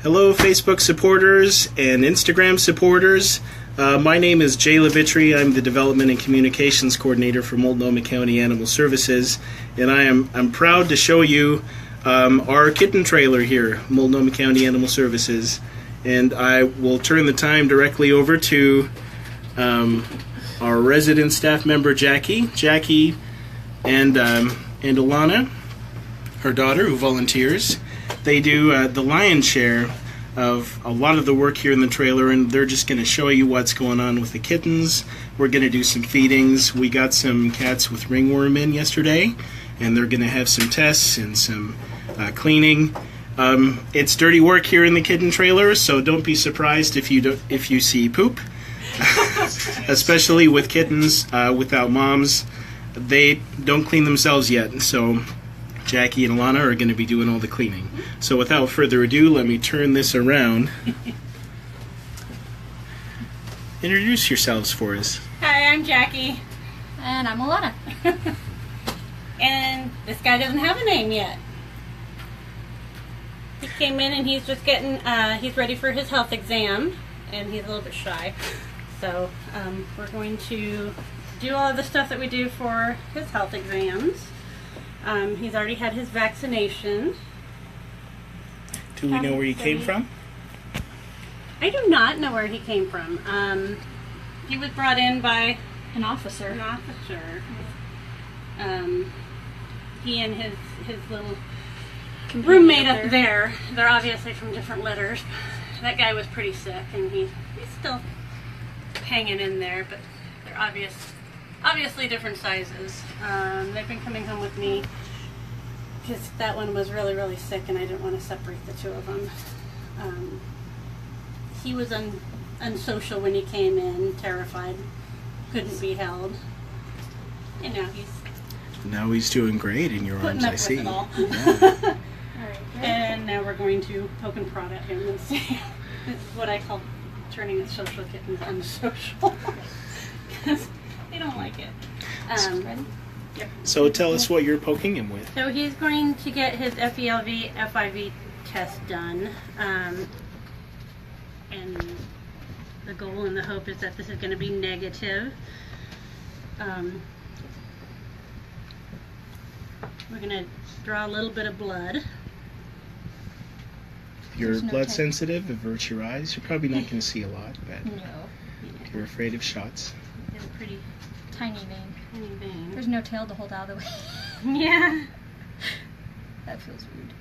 Hello, Facebook supporters and Instagram supporters. My name is Jay Levitri. I'm the Development and Communications Coordinator for Multnomah County Animal Services, and I'm proud to show you our kitten trailer here, Multnomah County Animal Services. And I will turn the time directly over to our resident staff member, Jackie. Jackie and Alana, her daughter, who volunteers. They do the lion's share of a lot of the work here in the trailer, and they're just going to show you what's going on with the kittens. We're going to do some feedings. We got some cats with ringworm in yesterday, and they're going to have some tests and some cleaning. It's dirty work here in the kitten trailer, so don't be surprised if you see poop, especially with kittens without moms. They don't clean themselves yet, so Jackie and Alana are going to be doing all the cleaning. So without further ado, let me turn this around. Introduce yourselves for us. Hi, I'm Jackie. And I'm Alana. And this guy doesn't have a name yet. He came in and he's just getting, he's ready for his health exam, and he's a little bit shy. So we're going to do all of the stuff that we do for his health exams. He's already had his vaccination. Do we know where he came from? I do not know where he came from. He was brought in by An officer. He and his little roommate up there, they're obviously from different litters. That guy was pretty sick, and he's still hanging in there, but they're obviously different sizes. They've been coming home with me because that one was really, really sick, and I didn't want to separate the two of them. He was unsocial when he came in, terrified, couldn't be held, and now he's doing great in your arms, I see. It all. Yeah. And now we're going to poke and prod at him and see. This is what I call turning a social kitten unsocial. Because they don't like it. Yep. So tell us what you're poking him with. So he's going to get his FELV, FIV test done. And the goal and the hope is that this is going to be negative. We're going to draw a little bit of blood. If you're blood sensitive, avert your eyes. You're probably not going to see a lot, but if you're afraid of shots. It's a pretty Tiny vein. vein. There's no tail to hold out of the way. Yeah. That feels weird.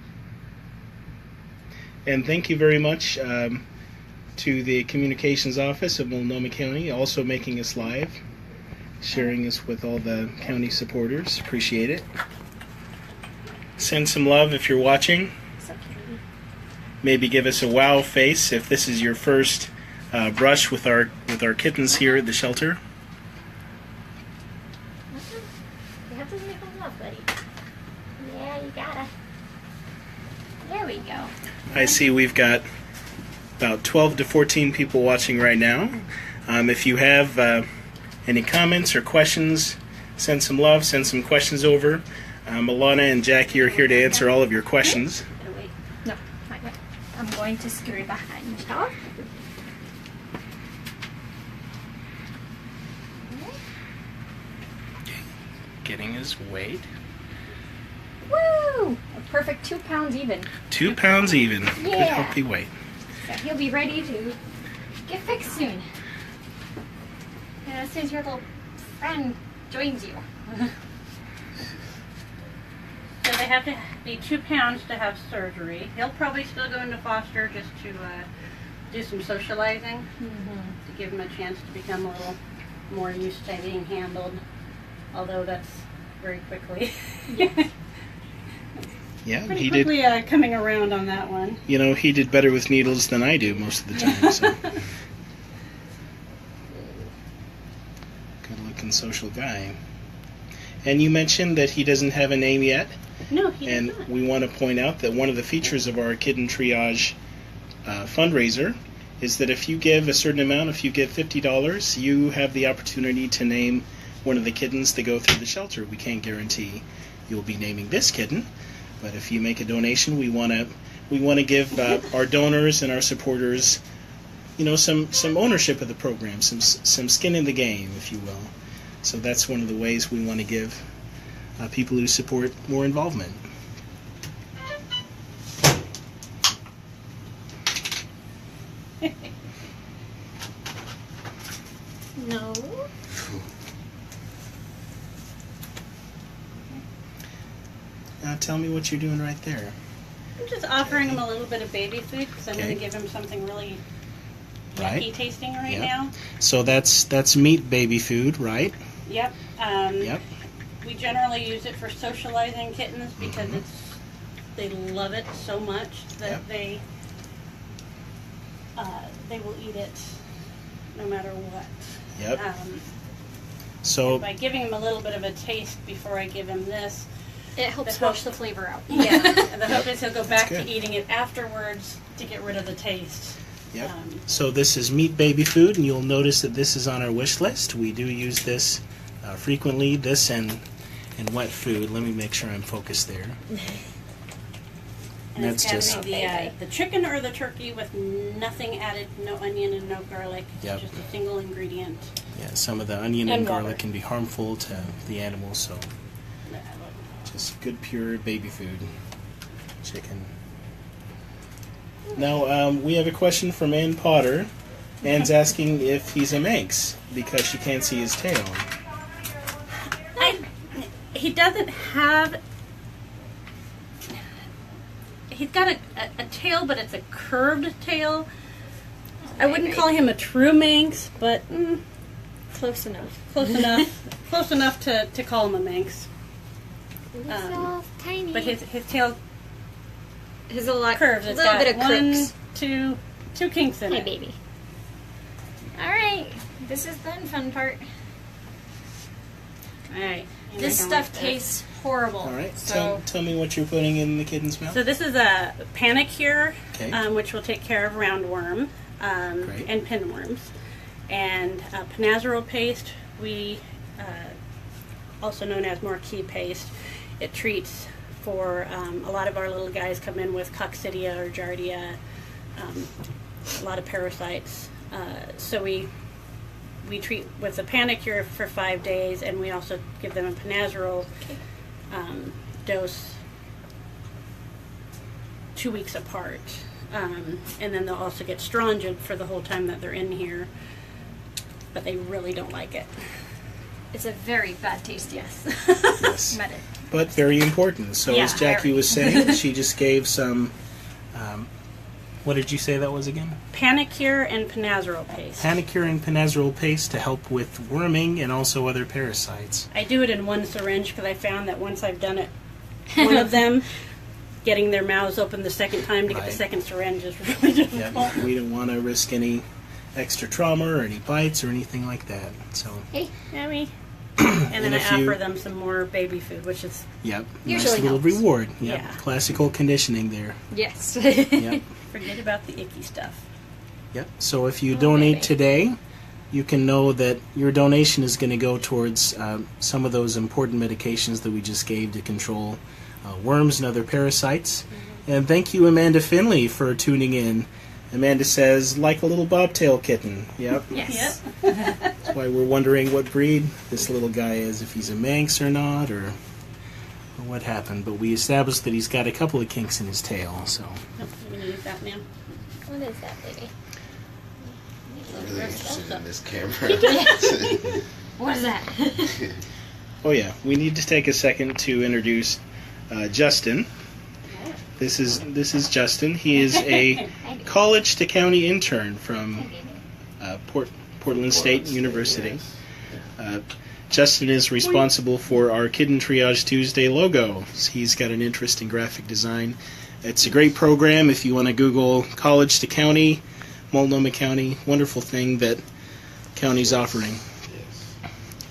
And thank you very much to the Communications Office of Multnomah County, also making us live, sharing us with all the county supporters. Appreciate it. Send some love if you're watching. Maybe give us a wow face if this is your first brush with our kittens here at the shelter. You have to make them love, buddy. Yeah, you gotta. There we go. I see we've got about 12 to 14 people watching right now. If you have any comments or questions, send some love, send some questions over. Alana and Jackie are here to answer all of your questions. Wait. No, not yet. I'm going to scurry behind you. Getting his weight. Woo! A perfect 2 pounds even. 2 pounds even. Yeah. Good healthy weight. So he'll be ready to get fixed soon. As soon as your little friend joins you. So they have to be 2 pounds to have surgery. He'll probably still go into foster just to do some socializing, to give him a chance to become a little more used to being handled. Although that's very quickly. Yeah, Pretty he quickly did. Coming around on that one. You know, he did better with needles than I do most of the time. So. Good-looking social guy. And you mentioned that he doesn't have a name yet. No, he And does not. we want to point out that one of the features of our Kitten Triage fundraiser is that if you give a certain amount, if you give $50, you have the opportunity to name one of the kittens that go through the shelter. We can't guarantee you'll be naming this kitten, but if you make a donation, we want to we want to give our donors and our supporters, some ownership of the program, some skin in the game, if you will. So that's one of the ways we want to give people who support more involvement. No. Now tell me what you're doing right there. I'm just offering him a little bit of baby food because I'm Okay. going to give him something really Right. yucky tasting right Yep. now. So that's meat baby food, right? Yep. Yep. We generally use it for socializing kittens because they love it so much that Yep. they will eat it no matter what. Yep. So By giving him a little bit of a taste before I give him this, It helps The wash hope- the flavor out. yeah, and the hope is he'll go back to good. eating it afterwards to get rid of the taste. Yep. So this is meat baby food, and you'll notice that this is on our wish list. We do use this frequently. This and wet food. Let me make sure I'm focused there. And That's it's just gotta be the chicken or the turkey with nothing added, no onion and no garlic. Yep. Just a single ingredient. some of the onion and And water. garlic can be harmful to the animals. So just good pure baby food, chicken. Now we have a question from Ann Potter. Ann's asking if he's a Manx because she can't see his tail. He doesn't have. He's got a tail, but it's a curved tail. I wouldn't call him a true Manx, but Close enough. close enough. Close enough to call him a Manx. He's so tiny. But his tail His a lot curves. A It's little got bit of one, crooks. two kinks in Hey, it. baby. All right. This is the fun part. All right. This stuff tastes horrible. All right. So Tell me what you're putting in the kitten's mouth. So this is a panicure, Okay. which will take care of roundworm Great. and pinworms, and panazerol paste. We also known as marquee paste. It treats for a lot of our little guys come in with coccidia or giardia, a lot of parasites. So we treat with a panicure for 5 days, and we also give them a panazerol dose 2 weeks apart. And then they'll also get Strongyl for the whole time that they're in here, but they really don't like it. it's a very bad taste. Yes. Yes. Met it. But very important. So Yeah, as Jackie very. was saying, she just gave some. What did you say that was again? Panicure and panazerol paste. Panicure and panazerol paste to help with worming and also other parasites. I do it in one syringe because I found that once I've done it, one of them, getting their mouths open the second time to get Right. the second syringe is really difficult. Yep. We don't want to risk any extra trauma or any bites or anything like that. So, Hey, Yummy. And then And I if you- offer them some more baby food, which is yep, Usually nice little helps. reward. Yep, Yeah. classical conditioning there. yes. Yep. forget about the icky stuff. Yep. So if you donate baby. today, you can know that your donation is going to go towards some of those important medications that we just gave to control worms and other parasites. And thank you, Amanda Finley, for tuning in. Amanda says, like a little bobtail kitten. Yep. Yes. That's why we're wondering what breed this little guy is, if he's a Manx or not, or what happened. But we established that he's got a couple of kinks in his tail, so. Nope, I'm going to use that now. What is that, baby? I'm really interested in this camera. What is that? Oh yeah, we need to take a second to introduce Justin. This is Justin. He is a college to county intern from Portland State University. Justin is responsible for our Kitten Triage Tuesday logo. He's got an interest in graphic design. It's a great program if you want to Google college to county, Multnomah County. Wonderful thing that county's offering.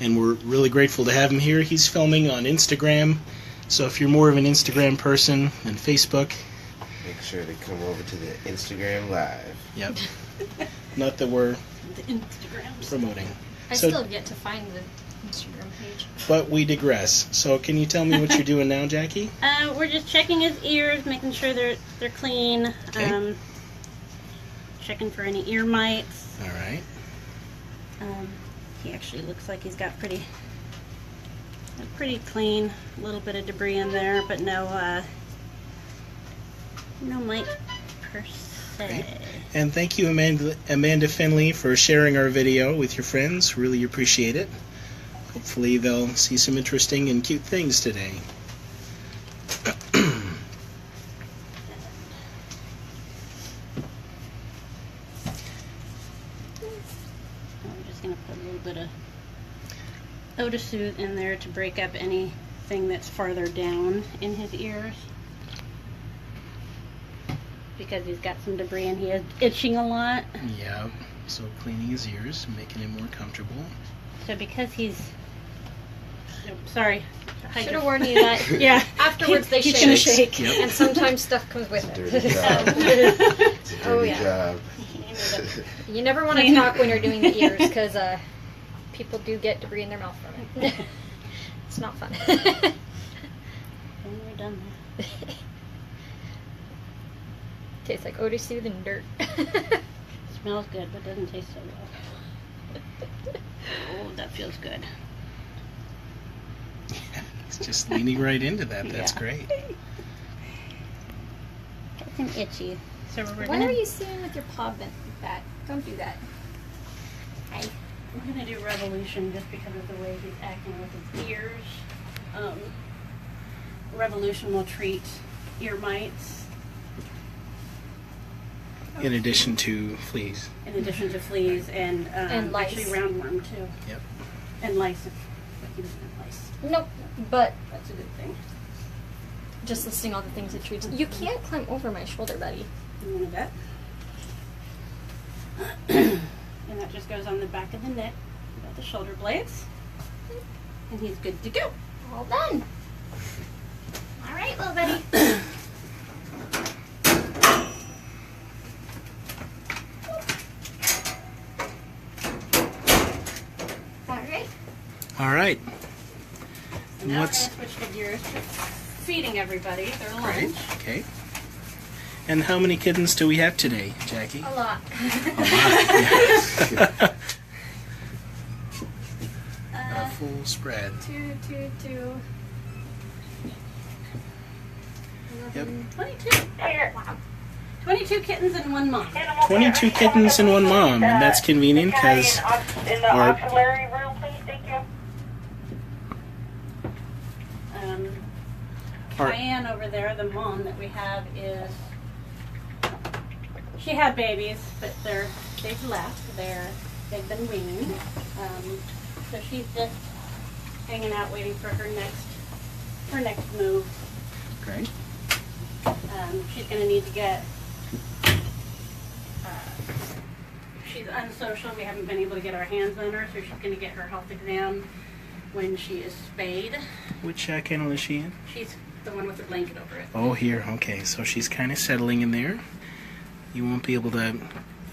And we're really grateful to have him here. He's filming on Instagram. So if you're more of an Instagram person than Facebook, Make sure to come over to the Instagram Live. yep. Not that we're The Instagrams. promoting. I So- still have yet to find Instagram page. But we digress. So can you tell me what you're doing now, Jackie? We're just checking his ears, making sure they're clean. Okay. Checking for any ear mites. All right. He actually looks like he's got pretty clean. A little bit of debris in there, but no mite per se. Great. And thank you, Amanda Finley, for sharing our video with your friends. Really appreciate it. Hopefully they'll see some interesting and cute things today. I'm just going to put a little bit of Otisooth in there to break up anything that's farther down in his ears. Because he's got some debris and he is itching a lot. Yeah, so cleaning his ears, making him more comfortable. So because he's... Oh, sorry. Should have warned you that. Yeah. Afterwards they he's shake. gonna shake. Yep. And sometimes stuff comes with Dirty it. job. It's a dirty Oh, yeah. job. You never want to talk when you're doing the ears because people do get debris in their mouth from it. It's not fun. When we're done there. Tastes like Otisooth and dirt. Smells good, but doesn't taste so well. Oh, that feels good. It's just leaning right into that. That's Yeah. great. Got him itchy. So we're Why gonna are you sitting with your paw bent like that? Don't do that. Hi. we're gonna do Revolution just because of the way he's acting with his ears. Revolution will treat ear mites In addition to fleas. in addition to fleas and lice. actually roundworm too. Yep. And lice. But he doesn't have lice. Nope. But That's a good thing. just listing all the things it treats. You can't climb over my shoulder, buddy. You want to bet? And that just goes on the back of the neck, about the shoulder blades. And he's good to go. All done. All right, little buddy. All right. All right. And now What's- we're going to switch to gears to feeding everybody their Great. lunch. Okay. And how many kittens do we have today, Jackie? A lot. A full spread. Two. Yep. 22. Wow. 22 kittens and one mom. 22 kittens and one mom, and that's convenient because in the our- auxiliary room, please. Thank you. Our- Cayenne over there, the mom that we have is, she had babies, but they've left. They've been weaned. So she's just hanging out waiting for her next move. Great. She's going to need to get, she's unsocial. We haven't been able to get our hands on her, so she's going to get her health exam when she is spayed. Which kennel is she in? She's the one with the blanket over it. Oh, here. Okay, so she's kind of settling in there. You won't be able to...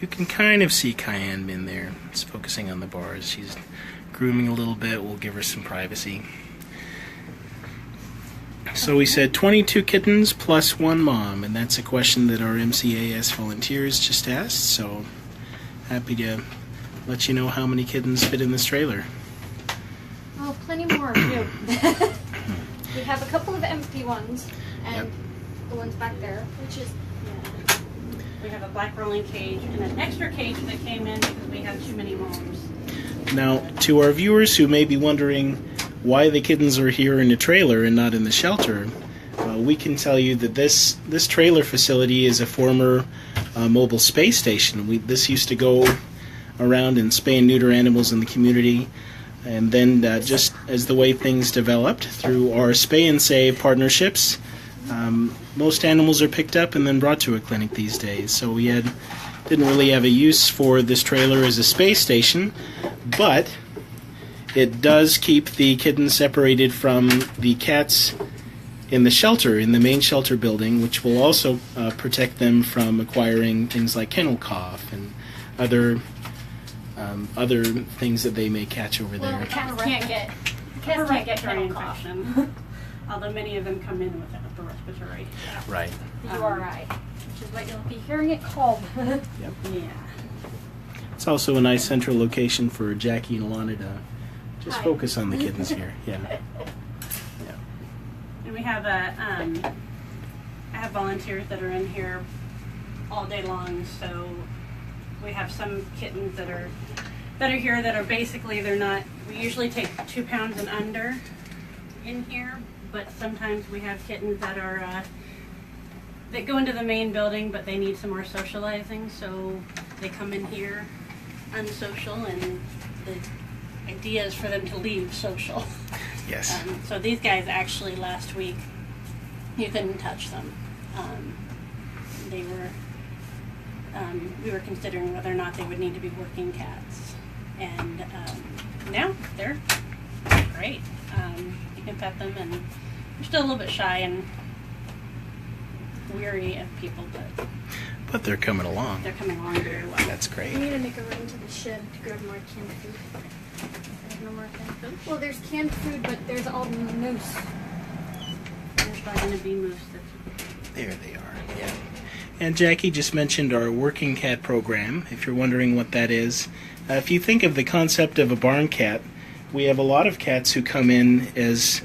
You can kind of see Cayenne in there. It's focusing on the bars. She's grooming a little bit. We'll give her some privacy. So we said 22 kittens plus one mom, and that's a question that our MCAS volunteers just asked, so happy to let you know how many kittens fit in this trailer. Oh, plenty more too. We have a couple of empty ones, and Yep. the ones back there, which is We have a black rolling cage and an extra cage that came in because we had too many moms. Now, to our viewers who may be wondering why the kittens are here in the trailer and not in the shelter, we can tell you that this trailer facility is a former mobile space station. This used to go around and spay and neuter animals in the community, and then just as the way things developed through our spay and save partnerships, most animals are picked up and then brought to a clinic these days. So we didn't really have a use for this trailer as a space station, but it does keep the kittens separated from the cats in the shelter, in the main shelter building, which will also protect them from acquiring things like kennel cough and other other things that they may catch over Well, the there. cats can't get Respiratory kennel cough. infection. Although many of them come in with upper respiratory. Right. URI, which is what you'll be hearing it called. Yep. Yeah. It's also a nice central location for Jackie and Alana to just Hi. focus on the kittens here. Yeah. And we have I have volunteers that are in here all day long. So we have some kittens that are here that are basically they're not. We usually take 2 pounds and under in here, but sometimes we have kittens that are that go into the main building, but they need some more socializing, so they come in here unsocial, and the idea is for them to leave social. Yes. So these guys actually last week, you couldn't touch them. They were, we were considering whether or not they would need to be working cats, and now they're great. You can pet them, and they're still a little bit shy and weary of people, But they're coming along. they're coming along very well. That's We great. need to make a run to the shed to grab more canned food. There's no more canned food. Well, there's canned food, but there's all moose. There's probably going to be moose. There they are. Yeah. And Jackie just mentioned our working cat program, if you're wondering what that is. If you think of the concept of a barn cat, we have a lot of cats who come in as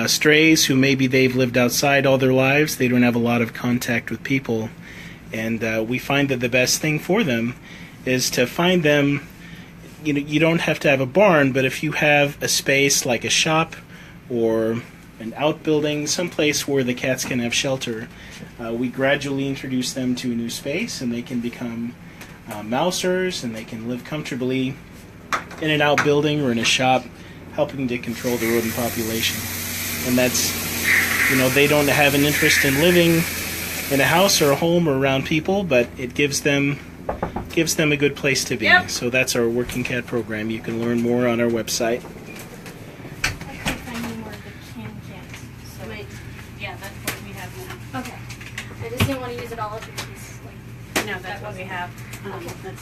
strays who maybe they've lived outside all their lives. They don't have a lot of contact with people. And we find that the best thing for them is to find them, you don't have to have a barn, but if you have a space like a shop or an outbuilding, someplace where the cats can have shelter, we gradually introduce them to a new space, and they can become mousers, and they can live comfortably in an outbuilding or in a shop, helping to control the rodent population. And that's, they don't have an interest in living in a house or a home or around people, but it gives them a good place to be. Yep. So that's our working cat program. You can learn more on our website. I can't find any more of the canned cats. So Yeah, that's what we have now. okay. I just didn't want to use it all up in case, No, that's what we have. That's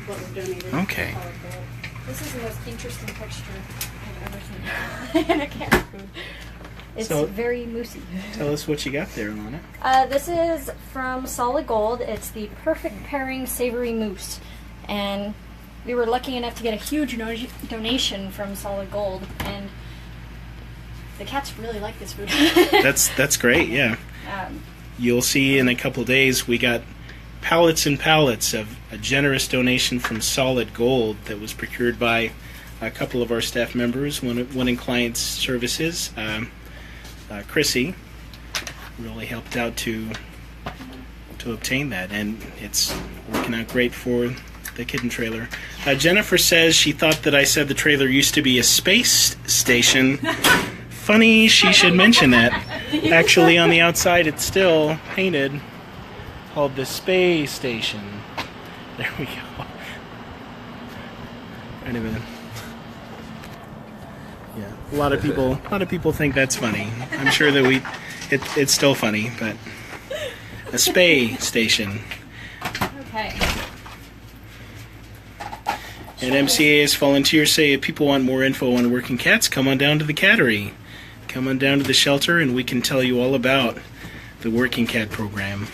what we've donated. Okay. solid gold. This is the most interesting texture I've ever seen in a cat food. It's So- very moosey. Tell us what you got there, Alana. This is from Solid Gold. It's the Perfect Pairing Savory Mousse. And we were lucky enough to get a huge donation from Solid Gold. And the cats really like this food. That's great, yeah. um, You'll see in a couple days we got pallets and pallets of a generous donation from Solid Gold that was procured by a couple of our staff members, one in client services. Chrissy really helped out to obtain that, and it's working out great for the kitten trailer. Jennifer says she thought that I said the trailer used to be a space station. Funny she should mention that. Actually, on the outside it's still painted, called the space station. There we go. Wait a minute. Yeah, a lot of people think that's funny. I'm sure that it's still funny, but a spay station. okay. And MCA's volunteers say if people want more info on working cats, come on down to the cattery. Come on down to the shelter, and we can tell you all about the working cat program.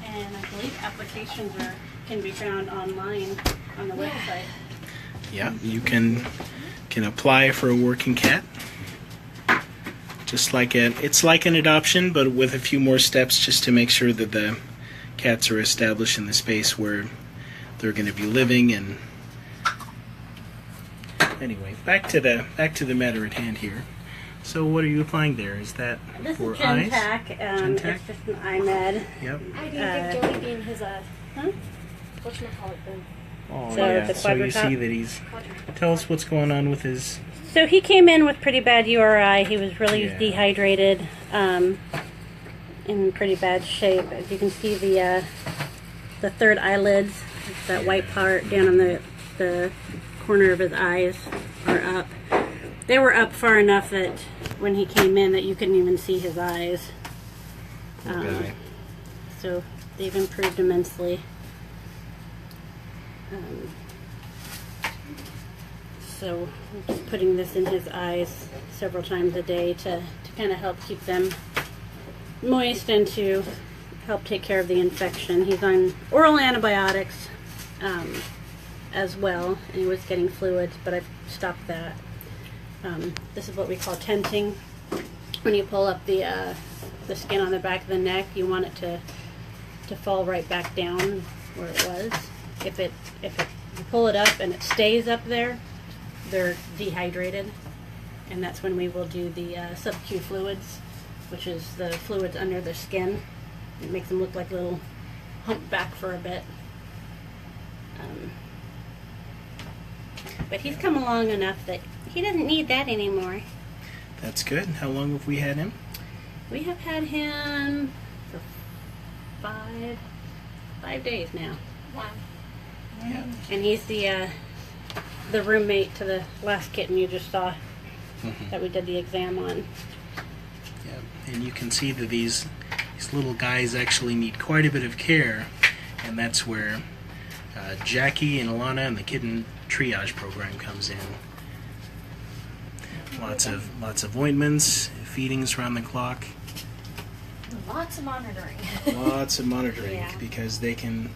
And I believe applications can be found online on the website. Yeah, you can apply for a working cat. Just like it's like an adoption, but with a few more steps, just to make sure that the cats are established in the space where they're going to be living. And anyway, back to the matter at hand here. So, what are you applying there? Is that This for is eyes? Gentac. Gentac? It's just an iMed. Yep. I didn't think Joey being his, Huh? whatchamacallit then. Oh So yeah. the So you quadricop? see that he's. Tell us what's going on with his. So he came in with pretty bad URI. He was really Yeah. dehydrated, in pretty bad shape. As you can see, the third eyelids, that white part down on the corner of his eyes, are up. They were up far enough that when he came in, that you couldn't even see his eyes. Okay. So they've improved immensely. so I'm just putting this in his eyes several times a day to kind of help keep them moist and to help take care of the infection. He's on oral antibiotics as well, and he was getting fluids, but I've stopped that. This is what we call tenting. When you pull up the skin on the back of the neck, you want it to fall right back down where it was. If you pull it up and it stays up there, they're dehydrated, and that's when we will do the sub-Q fluids, which is the fluids under the skin. It makes them look like little humpback for a bit. But he's come along enough that he doesn't need that anymore. That's good. How long have we had him? We have had him for 5 days now. Wow. Yeah. And he's the roommate to the last kitten you just saw that we did the exam on. Yeah. And you can see that these little guys actually need quite a bit of care, and that's where Jackie and Alana and the Kitten Triage program comes in. Lots of ointments, feedings around the clock. Lots of monitoring. Lots of monitoring, Yeah. because they can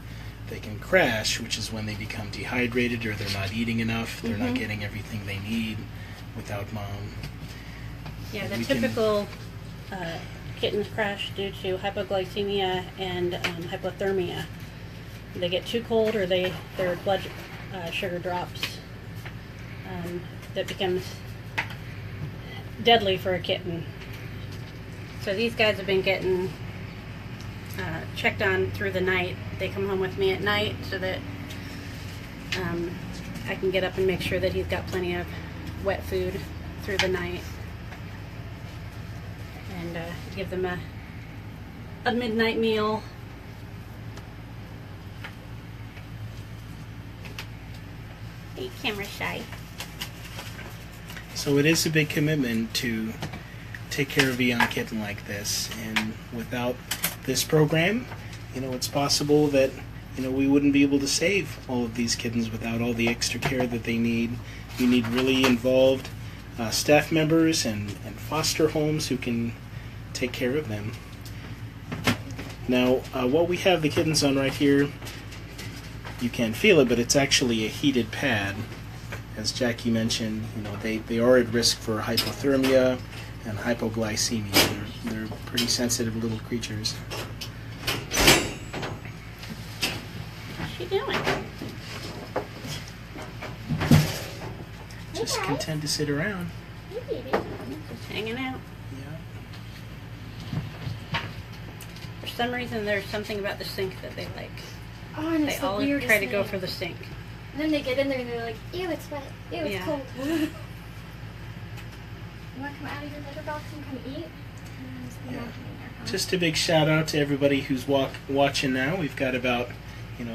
crash, which is when they become dehydrated or they're not eating enough, they're not getting everything they need without mom. Yeah, And the we can- typical kittens crash due to hypoglycemia and hypothermia. They get too cold, or their blood sugar drops. That becomes deadly for a kitten. So these guys have been getting checked on through the night. They come home with me at night so that I can get up and make sure that he's got plenty of wet food through the night, and give them a midnight meal. Hey, camera shy. So it is a big commitment to take care of a young kitten like this, and without this program, it's possible that we wouldn't be able to save all of these kittens without all the extra care that they need. You need really involved staff members and foster homes who can take care of them. Now, what we have the kittens on right here, you can't feel it, but it's actually a heated pad. As Jackie mentioned, they are at risk for hypothermia and hypoglycemia. They're pretty sensitive little creatures. What's she doing? Just content to sit around. Just hanging out. Yeah. For some reason, there's something about the sink that they like. Oh, and They it's the all weirdest try to go thing. for the sink. And then they get in there and they're like, ew, it's wet. Ew, it's Yeah. cold. You want to come out of your litter box and come eat? Yeah. Just a big shout out to everybody who's watching now. We've got about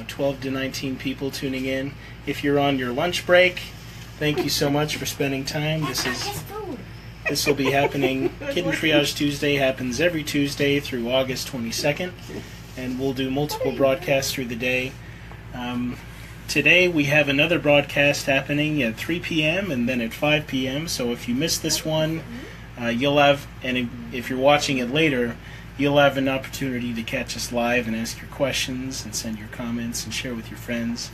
12 to 19 people tuning in. If you're on your lunch break, thank you so much for spending time. This will be happening. Kitten Triage Tuesday happens every Tuesday through August 22nd, and we'll do multiple broadcasts through the day. Today we have another broadcast happening at 3 p.m. and then at 5 p.m. So if you missed this one, you'll have, and if you're watching it later, you'll have an opportunity to catch us live and ask your questions and send your comments and share with your friends,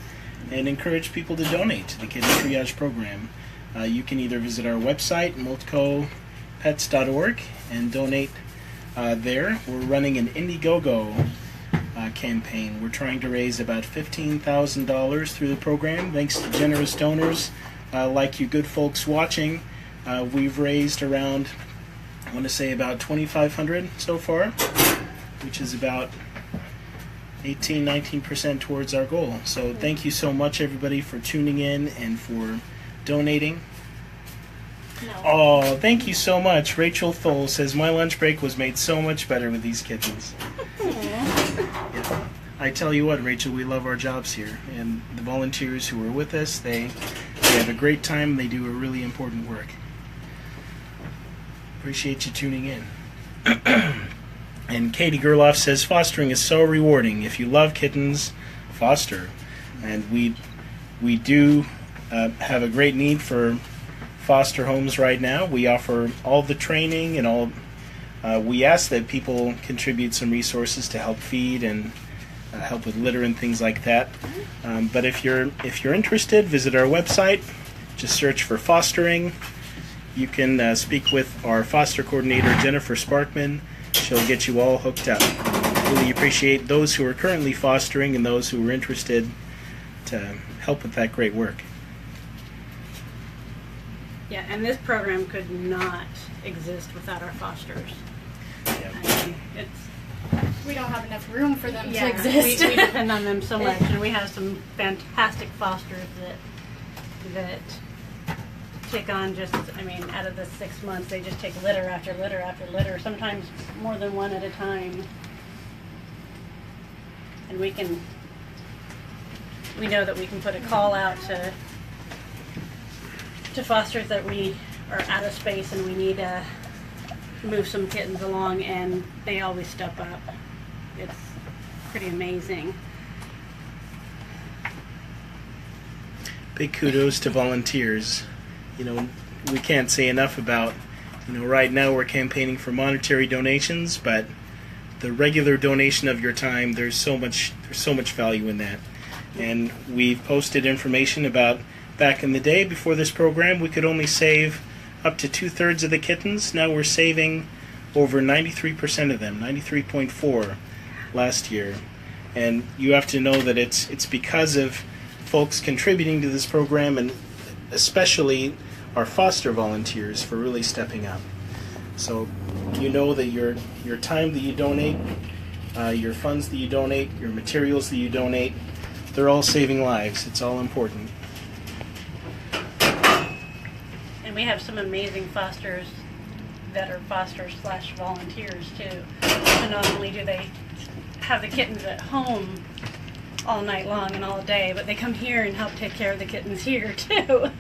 and encourage people to donate to the Kitten Triage program. You can either visit our website, multicopets.org, and donate there. We're running an Indiegogo campaign. We're trying to raise about $15,000 through the program. Thanks to generous donors like you good folks watching. We've raised around, I want to say about $2,500 so far, which is about 18-19% towards our goal. So thank you so much, everybody, for tuning in and for donating. Oh, thank you so much. Rachel Thole says, my lunch break was made so much better with these kittens. Yeah. I tell you what, Rachel, we love our jobs here. And the volunteers who are with us, they have a great time. They do a really important work. Appreciate you tuning in. And Katie Gerloff says, fostering is so rewarding. If you love kittens, foster. And we do have a great need for foster homes right now. We offer all the training and all. We ask that people contribute some resources to help feed and help with litter and things like that. But if you're interested, visit our website. Just search for fostering. You can speak with our foster coordinator, Jennifer Sparkman. She'll get you all hooked up. Really appreciate those who are currently fostering and those who are interested to help with that great work. Yeah, and this program could not exist without our fosters. Yeah. I mean, it's We don't have enough room for them to yeah, exist. we depend on them so much, and we have some fantastic fosters that take on just, I mean, out of the 6 months, they just take litter after litter after litter, sometimes more than one at a time. And we know that we can put a call out to fosters that we are out of space and we need to move some kittens along, and they always step up. It's pretty amazing. Big kudos to volunteers. You know, we can't say enough about, you know, right now we're campaigning for monetary donations, but the regular donation of your time, there's so much value in that. And we've posted information about back in the day before this program, we could only save up to 2/3 of the kittens. Now we're saving over 93% of them, 93.4 last year. And you have to know that it's because of folks contributing to this program, and especially our foster volunteers for really stepping up. So you know that your time that you donate, your funds that you donate, your materials that you donate, they're all saving lives. It's all important. And we have some amazing fosters that are fosters/volunteers too. So not only do they have the kittens at home all night long and all day, but they come here and help take care of the kittens here too.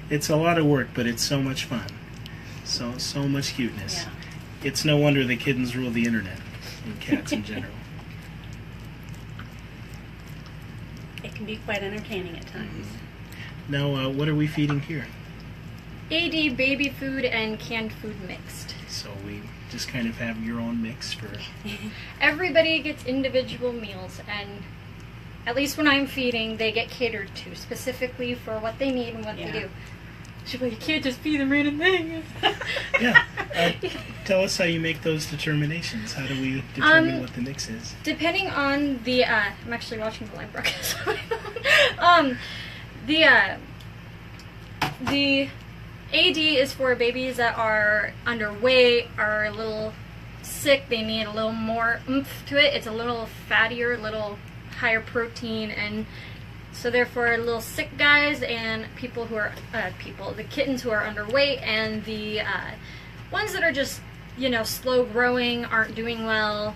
It's a lot of work, but it's so much fun. So much cuteness. Yeah. It's no wonder the kittens rule the internet, and cats in general. It can be quite entertaining at times. Now, what are we feeding here? AD baby food and canned food mixed. So we just kind of have your own mix for... Everybody gets individual meals, and at least when I'm feeding, they get catered to specifically for what they need and what Yeah. they do. She's like, you can't just feed them random things. Yeah. Tell us how you make those determinations. How do we determine what the mix is? Depending on the, I'm actually watching the live broadcast on my phone. The AD is for babies that are underweight, are a little sick, they need a little more oomph to it. It's a little fattier, a little higher protein, and so therefore little sick guys and people who are, the kittens who are underweight, and the ones that are just, you know, slow growing, aren't doing well,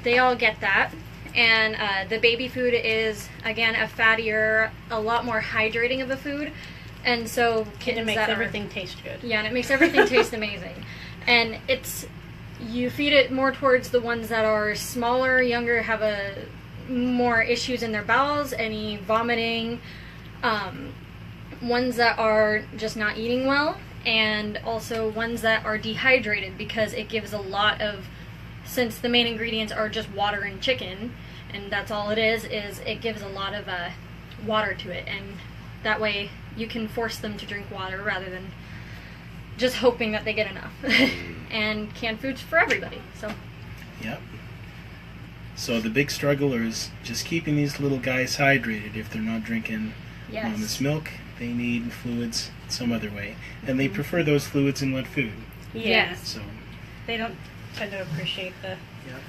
they all get that. And the baby food is, again, a fattier, a lot more hydrating of a food. And so kittens It makes that everything taste good. yeah, and it makes everything taste amazing. And you feed it more towards the ones that are smaller, younger, have more issues in their bowels, any vomiting, ones that are just not eating well, and also ones that are dehydrated, because it gives a lot of, since the main ingredients are just water and chicken, and that's all it is it gives a lot of water to it, and that way you can force them to drink water rather than just hoping that they get enough. And canned food's for everybody, so. Yep. So the big struggle is just keeping these little guys hydrated. If they're not drinking mama's milk, they need fluids some other way. And they prefer those fluids in wet food. Yeah. So, They don't tend to appreciate the yep.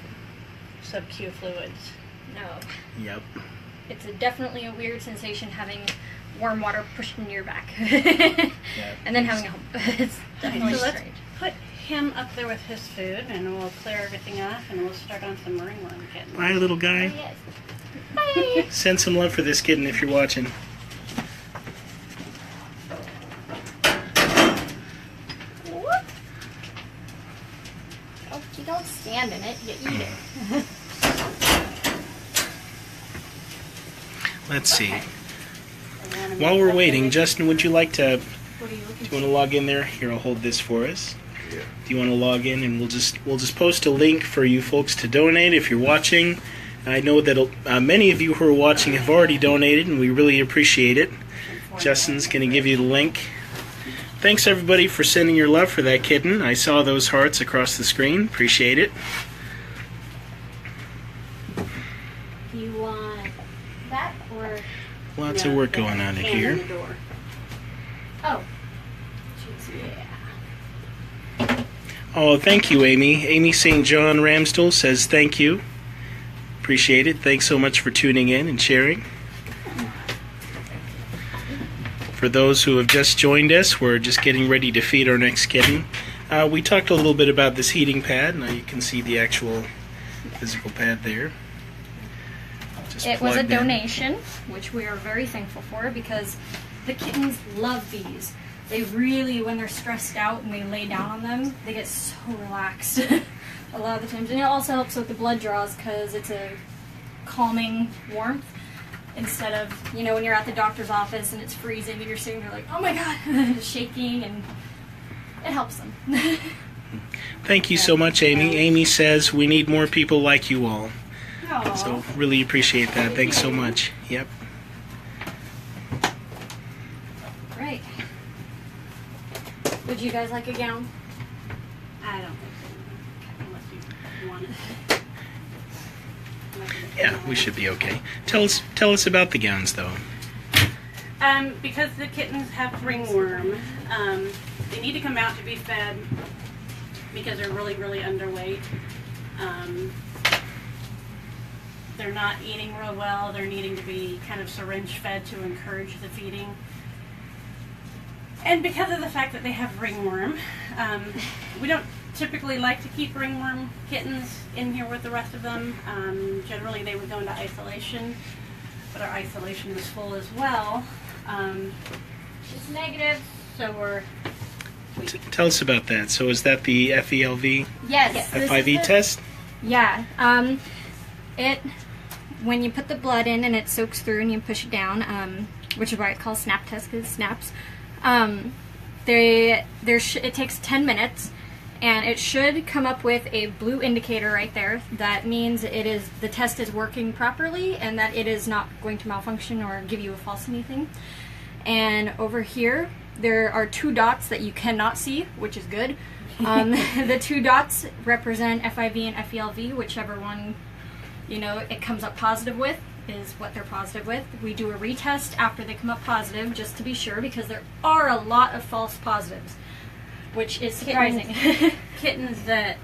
sub-Q fluids. No. Yep. It's definitely a weird sensation having warm water pushed into your back. Yeah. And then having a hump. It's definitely So let's strange. put him up there with his food, and we'll clear everything off, and we'll start on some ringworm kittens. Bye, little guy. Yes. Bye! Send some love for this kitten if you're watching. don't stand in it, you eat it. Let's see. Okay. While we're waiting, Justin, would you like to? What are you looking Do for? you want to log in there? Here, I'll hold this for us. Yeah. Do you want to log in, and we'll just post a link for you folks to donate if you're watching. I know that many of you who are watching have already donated, and we really appreciate it. Justin's going to give you the link. Thanks everybody for sending your love for that kitten. I saw those hearts across the screen. Appreciate it. Do you want that or? Lots of work going on in here. Oh. Jeez, yeah. Oh, thank you, Amy. Amy St. John Ramsdell says thank you. Appreciate it. Thanks so much for tuning in and sharing. For those who have just joined us, we're just getting ready to feed our next kitten. We talked a little bit about this heating pad. Now you can see the actual physical pad there. Just It was a plugged in. donation, which we are very thankful for because the kittens love these. They really, when they're stressed out and we lay down on them, they get so relaxed a lot of the times. And it also helps with the blood draws because it's a calming warmth instead of, you know, when you're at the doctor's office and it's freezing and you're sitting there like, oh my god, shaking, and it helps them. Thank you so much, Amy. Amy says we need more people like you all. Aw. So really appreciate that. Thanks so much. Yep. Right. Would you guys like a gown? I don't think so. Unless you want it. Yeah, we should be okay. Tell us about the gowns, though. Because the kittens have ringworm, they need to come out to be fed because they're really, really underweight. They're not eating real well. They're needing to be kind of syringe fed to encourage the feeding. And because of the fact that they have ringworm, we don't typically like to keep ringworm kittens in here with the rest of them. Generally they would go into isolation, but our isolation was full as well. It's negative. So Tell us about that. So is that the FELV, Yes. this is FIV the- test? Yeah. When you put the blood in and it soaks through and you push it down, which is why it's called snap test because it snaps. It takes 10 minutes, and it should come up with a blue indicator right there. That means the test is working properly and that it is not going to malfunction or give you a false anything. And over here, there are 2 dots that you cannot see, which is good. The 2 dots represent FIV and FELV, whichever one it comes up positive with is what they're positive with. We do a retest after they come up positive just to be sure because there are a lot of false positives, which is surprising. kittens that,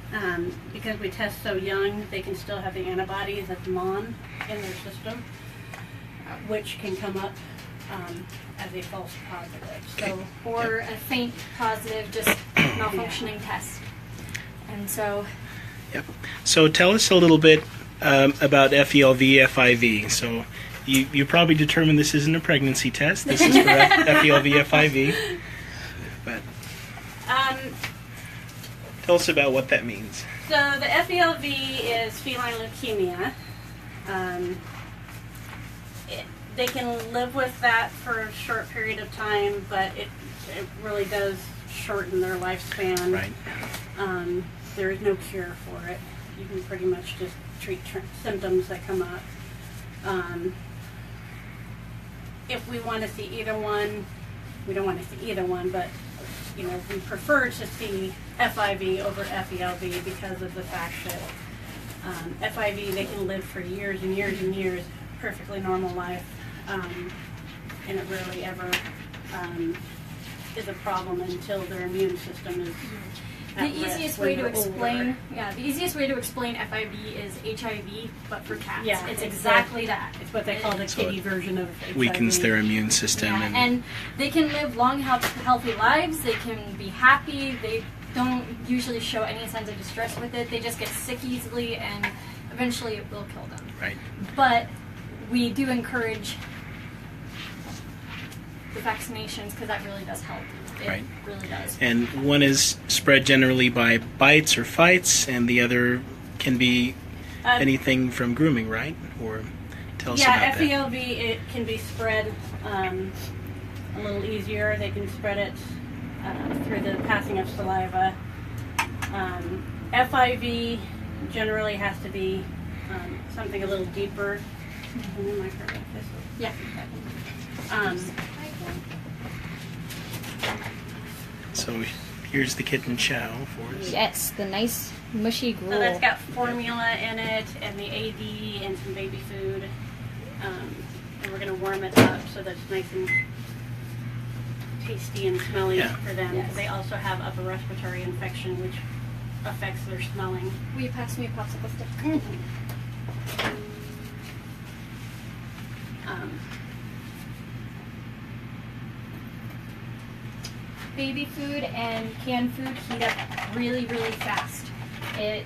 because we test so young, they can still have the antibodies at the MON in their system, which can come up as a false positive. So, Or a faint positive, just malfunctioning test. And so Yep. So tell us a little bit about FELV, FIV. So you probably determined this isn't a pregnancy test. This is for FELV, FIV. But tell us about what that means. So the FELV is feline leukemia. They can live with that for a short period of time, but it really does shorten their lifespan. Right. There is no cure for it. You can pretty much just treat symptoms that come up. If we want to see either one, we don't want to see either one, but we prefer to see FIV over FELV because of the fact that FIV, they can live for years and years and years, perfectly normal life, and it rarely ever is a problem until their immune system is at the risk easiest when way to they're explain, older. the easiest way to explain FIV is HIV, but for cats. Yeah, it's it's exactly that. It's what they call the So kitty version of HIV. Weakens their immune system. Yeah, and they can live long, healthy lives. They can be happy. They don't usually show any signs of distress with it. They just get sick easily, and eventually it will kill them. Right. But we do encourage the vaccinations, because that really does help. It Right. really does. And one is spread generally by bites or fights, and the other can be anything from grooming, right? Or tell us about that. FELV, it can be spread a little easier. They can spread it through the passing of saliva. FIV generally has to be something a little deeper. Yeah. So here's the kitten chow for us. Yes, the nice mushy gruel. So that's got formula in it, and the AD, and some baby food. And we're going to warm it up so that it's nice and tasty and smelly for them. Yes. They also have upper respiratory infection, which affects their smelling. Will you pass me a popsicle stick? Baby food and canned food heat up really, really fast. It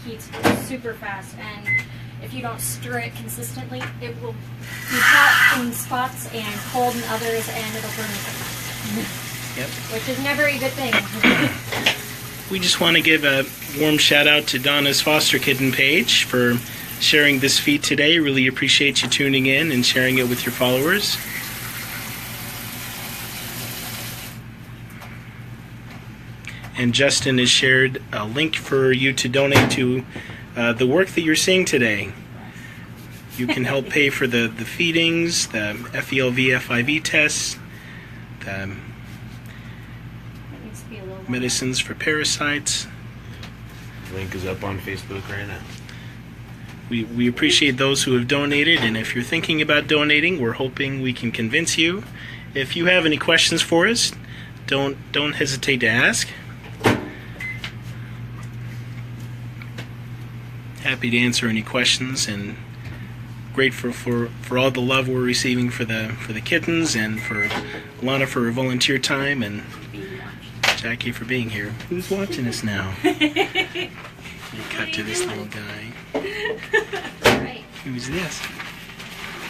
heats super fast, and if you don't stir it consistently, it will be hot in spots and cold in others, and it'll burn you. Yep. Which is never a good thing. We just want to give a warm shout out to Donna's foster kitten page for sharing this feed today. Really appreciate you tuning in and sharing it with your followers. And Justin has shared a link for you to donate to the work that you're seeing today. You can help pay for the feedings, the FELV, FIV tests, the medicines for parasites. Link is up on Facebook right now. We appreciate those who have donated, and if you're thinking about donating, we're hoping we can convince you. If you have any questions for us, don't hesitate to ask. Happy to answer any questions, and grateful for all the love we're receiving for the kittens, and for Lana for her volunteer time, and Jackie for being here. Who's watching us now? We cut to this little guy. Right. Who's this?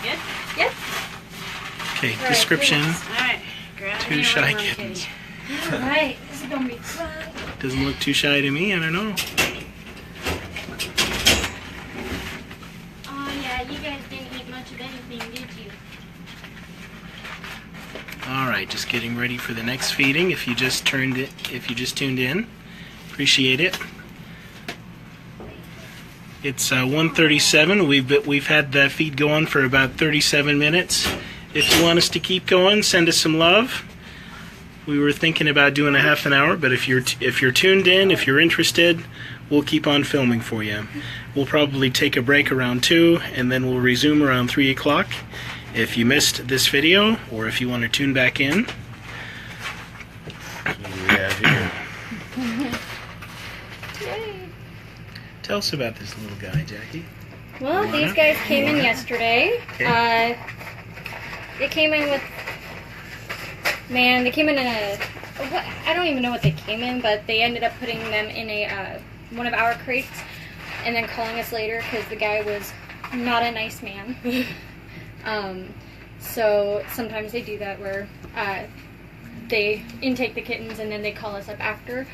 Good? Yep. Okay, description. Alright. Grab Two me a shy little room kittens. kitty. Alright, this is gonna be fun. Doesn't look too shy to me, I don't know. Oh yeah, you guys didn't eat much of anything, did you? Alright, just getting ready for the next feeding. If you just tuned in, appreciate it. It's 1:37. We've had the feed going for about 37 minutes. If you want us to keep going, send us some love. We were thinking about doing a half an hour, but if you're tuned in, if you're interested, we'll keep on filming for you. We'll probably take a break around 2, and then we'll resume around 3 o'clock. If you missed this video, or if you want to tune back in. What do we have here? Yay. Tell us about this little guy, Jackie. Well, these guys came in yesterday. Okay. They came in with... Man, they came in a... I don't even know what they came in, but they ended up putting them in a one of our crates, and then calling us later because the guy was not a nice man. So sometimes they do that where they intake the kittens and then they call us up after.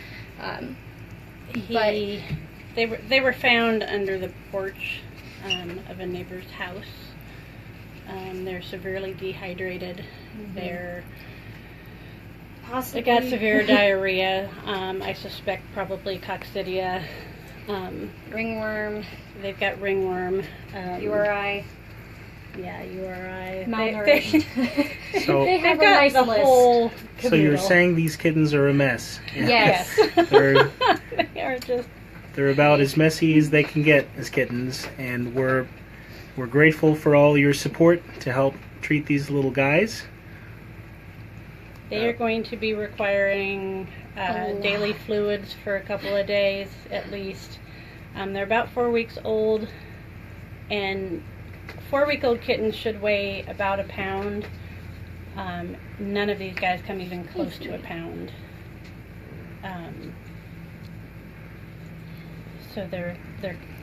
They were found under the porch of a neighbor's house. They're severely dehydrated. Mm-hmm. They got severe diarrhea. I suspect probably coccidia. Ringworm, They've got ringworm. URI, Yeah, URI. malnourished. So, They have They've a got nice the list. whole so you're caboodle. saying these kittens are a mess? Yes. They're They are just... They're about as messy as they can get as kittens, and we're grateful for all your support to help treat these little guys. They are going to be requiring daily fluids for a couple of days at least. They're about 4 weeks old, and 4-week-old kittens should weigh about a pound. None of these guys come even close to a pound. So they're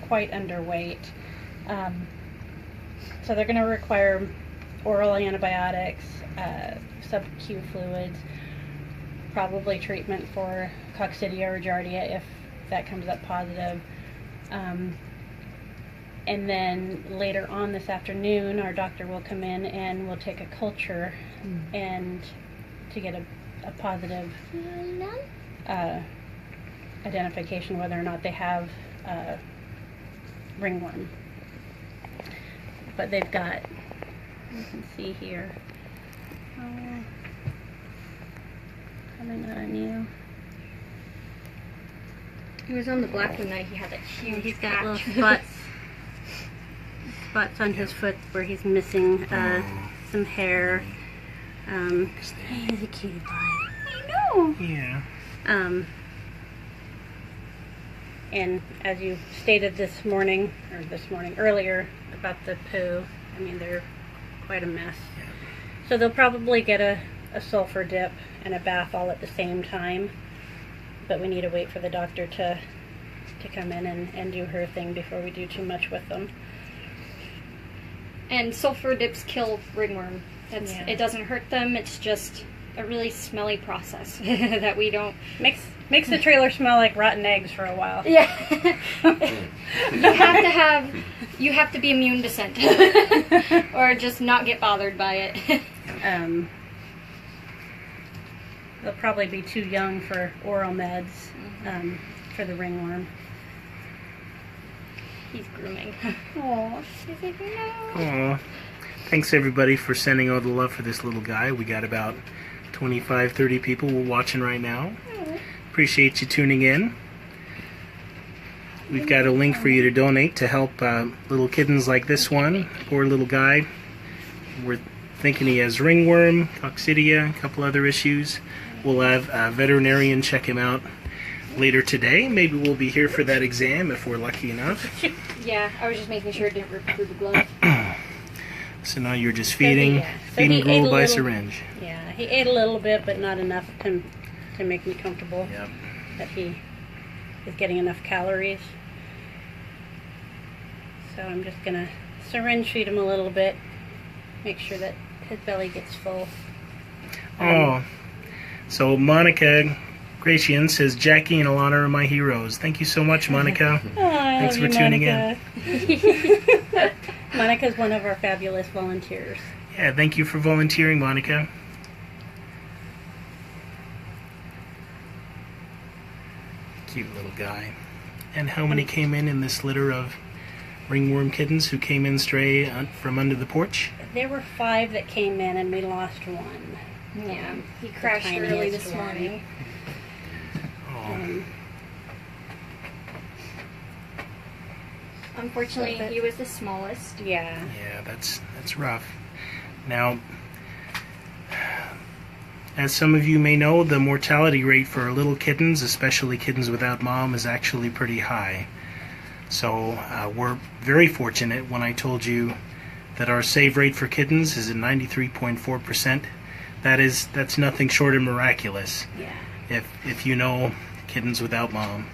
quite underweight. So they're going to require oral antibiotics, sub-Q fluids, probably treatment for coccidia or giardia if that comes up positive. And then later on this afternoon, our doctor will come in and we'll take a culture and to get a positive identification whether or not they have ringworm. But they've got, you can see here, coming on you. He was on the black one night. He had that huge He's got patch. little spots on his foot where he's missing some hair. He's a cutie pie. I know. Yeah. And as you stated earlier about the poo, I mean, they're quite a mess. So they'll probably get a sulfur dip and a bath all at the same time, but we need to wait for the doctor to come in and do her thing before we do too much with them. And sulfur dips kill ringworm. Yeah. It doesn't hurt them. It's just a really smelly process that we don't. Makes the trailer smell like rotten eggs for a while. Yeah. You have to be immune to scent, or just not get bothered by it. They'll probably be too young for oral meds for the ringworm. He's grooming. Oh, she's like, no. Aw. Thanks everybody for sending all the love for this little guy. We got about 25, 30 people watching right now. Appreciate you tuning in. We've got a link for you to donate to help little kittens like this one. Poor little guy. We're thinking he has ringworm, coccidia, a couple other issues. We'll have a veterinarian check him out later today. Maybe we'll be here for that exam if we're lucky enough. Yeah, I was just making sure it didn't rip through the glove. So now you're just feeding gruel by syringe. Yeah, he ate a little bit, but not enough to make me comfortable that he is getting enough calories. So I'm just going to syringe feed him a little bit, make sure that his belly gets full. So Monica Gratian says, Jackie and Alana are my heroes. Thank you so much, Monica. Thanks for tuning in. Monica's one of our fabulous volunteers. Yeah, thank you for volunteering, Monica. Cute little guy. And how many came in this litter of ringworm kittens who came in stray from under the porch? There were 5 that came in and we lost 1. Yeah, he crashed early this morning. Unfortunately, he was the smallest. Yeah. Yeah, that's rough. Now, as some of you may know, the mortality rate for little kittens, especially kittens without mom, is actually pretty high. So we're very fortunate when I told you that our save rate for kittens is at 93.4%. That's nothing short of miraculous. Yeah. If you know kittens without mom.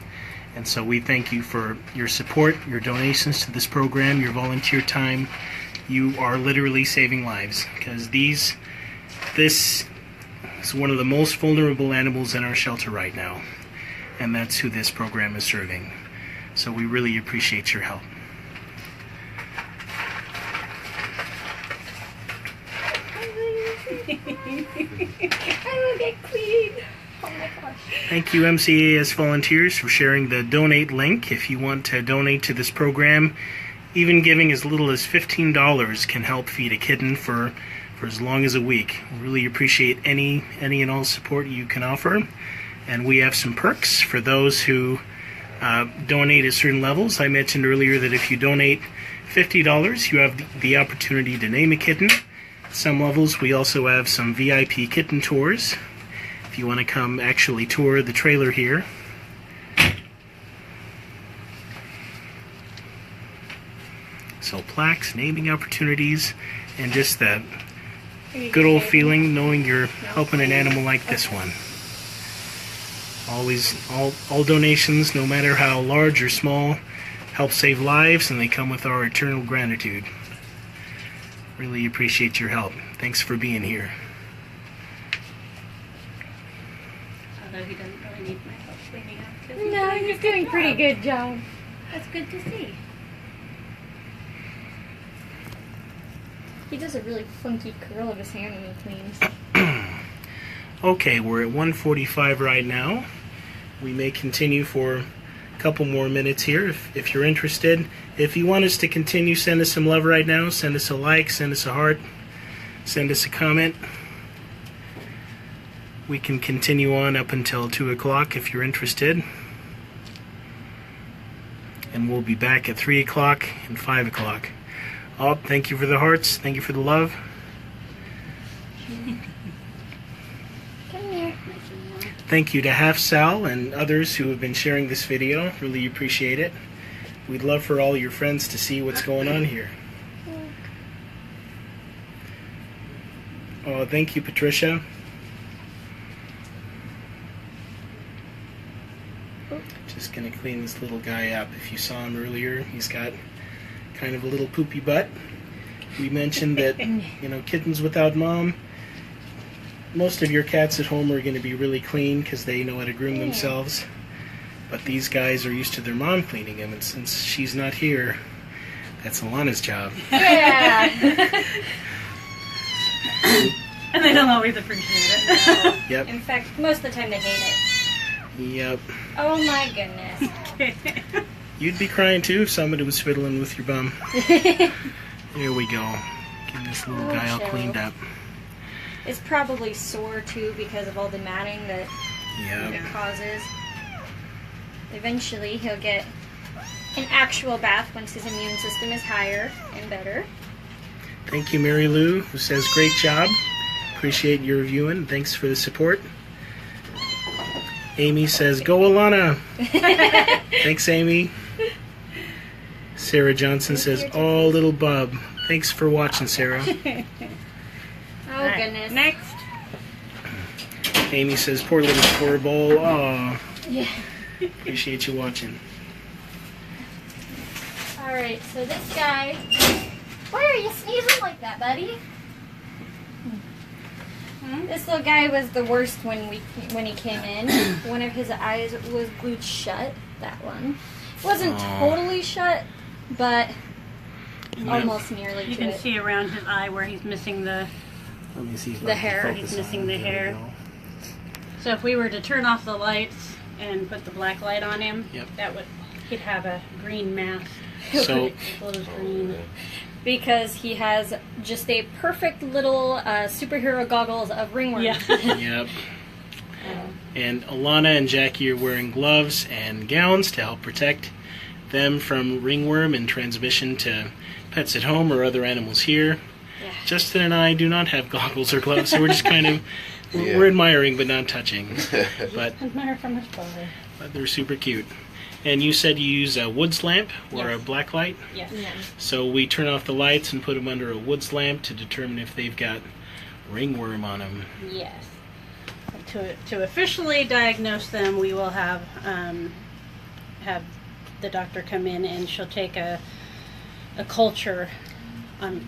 And so we thank you for your support, your donations to this program, your volunteer time. You are literally saving lives, because this is one of the most vulnerable animals in our shelter right now, and that's who this program is serving. So we really appreciate your help. I will get clean. Oh my gosh. Thank you, MCAS volunteers, for sharing the donate link. If you want to donate to this program, even giving as little as $15 can help feed a kitten for as long as a week. We really appreciate any and all support you can offer. And we have some perks for those who donate at certain levels. I mentioned earlier that if you donate $50, you have the opportunity to name a kitten. At some levels, we also have some VIP kitten tours. If you want to come actually tour the trailer here. So plaques, naming opportunities, and just that good old feeling knowing you're helping an animal like this one. Always, all donations, no matter how large or small, help save lives, and they come with our eternal gratitude. Really appreciate your help. Thanks for being here. Although he doesn't really need my help cleaning up. 'cause No, he's doing pretty good job. That's good to see. He does a really funky curl of his hand when he cleans. Okay, we're at 1:45 right now. We may continue for a couple more minutes here if you're interested. If you want us to continue, send us some love right now. Send us a like, send us a heart, send us a comment. We can continue on up until 2 o'clock if you're interested. And we'll be back at 3 o'clock and 5 o'clock. Oh, thank you for the hearts. Thank you for the love. Come here. Thank you to Half Sal and others who have been sharing this video. Really appreciate it. We'd love for all your friends to see what's going on here. Oh, thank you, Patricia. Just gonna clean this little guy up. If you saw him earlier, he's got kind of a little poopy butt. We mentioned that, you know, kittens without mom, most of your cats at home are going to be really clean because they know how to groom themselves. But these guys are used to their mom cleaning them, and since she's not here, that's Alana's job. Yeah. And they don't always appreciate it. Yep. In fact, most of the time they hate Yep. it. Oh my goodness. You'd be crying too if somebody was fiddling with your bum. There we go. Getting this little guy all cleaned up. It's probably sore too because of all the matting that Yep. it causes. Eventually he'll get an actual bath once his immune system is higher and better. Thank you, Mary Lou, who says, great job. Appreciate your viewing. Thanks for the support. Amy says, go Alana. Thanks, Amy. Sarah Johnson says, oh, little bub. Thanks for watching, Sarah. Oh, Alright, goodness. Next. Amy says, poor little score bowl. Aw. Yeah. Appreciate you watching. Alright, so this guy... Why are you sneezing like that, buddy? This little guy was the worst when he came in. One of his eyes was glued shut. That one. It wasn't totally shut, but almost nearly You to can it. see around his eye where he's missing the... Let me see if The I can hair. focus He's missing on it. the There we hair. go. So if we were to turn off the lights and put the black light on him, Yep. that would... He'd have a green mask. So, Glows green. Because he has just a perfect little superhero goggles of ringworm. Yeah. yep. And Alana and Jackie are wearing gloves and gowns to help protect them from ringworm and transmission to pets at home or other animals here. Yeah. Justin and I do not have goggles or gloves, so we're just kind of we're admiring but not touching. But Admire from his body. they're super cute. And you said you use a woods lamp or Yes. a black light? Yes. Yeah. So we turn off the lights and put them under a woods lamp to determine if they've got ringworm on them. Yes. To officially diagnose them, we will have the doctor come in and she'll take a culture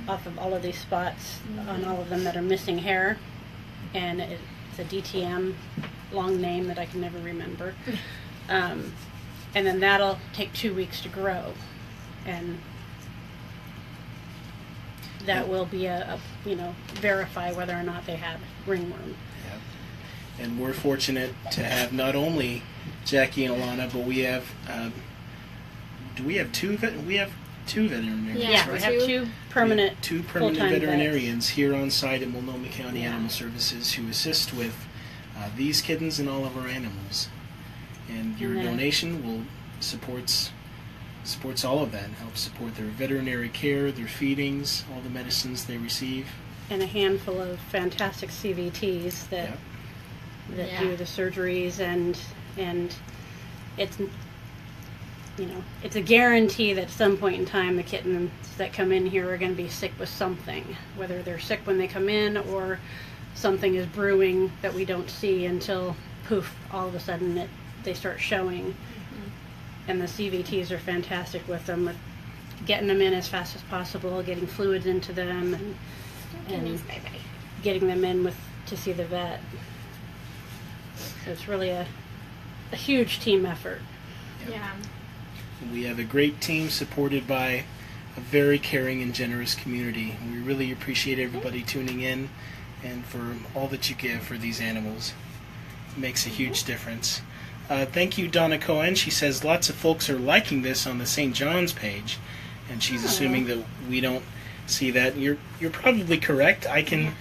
off of all of these spots on all of them that are missing hair, and it's a DTM, long name that I can never remember. And then that'll take 2 weeks to grow, and that will be verify whether or not they have ringworm. And we're fortunate to have not only Jackie and Alana, but we have do we have two veterinarians, Yeah, We right? have two permanent Two permanent full-time veterinarians here on site at Multnomah County Yeah. Animal Services who assist with these kittens and all of our animals. And your And then- donation will supports all of that and helps support their veterinary care, their feedings, all the medicines they receive. and a handful of fantastic CVTs that Yeah. do the surgeries, and it's it's a guarantee that at some point in time the kittens that come in here are going to be sick with something, whether they're sick when they come in or something is brewing that we don't see until poof, all of a sudden they start showing. And the CVTs are fantastic with them. getting them in as fast as possible, getting fluids into them, and getting them in to see the vet. So it's really a huge team effort. Yeah. We have a great team supported by a very caring and generous community. We really appreciate everybody tuning in and for all that you give for these animals. It makes a huge difference. Thank you, Donna Cohen. She says lots of folks are liking this on the St. John's page, and she's assuming that we don't see that. You're probably correct. I can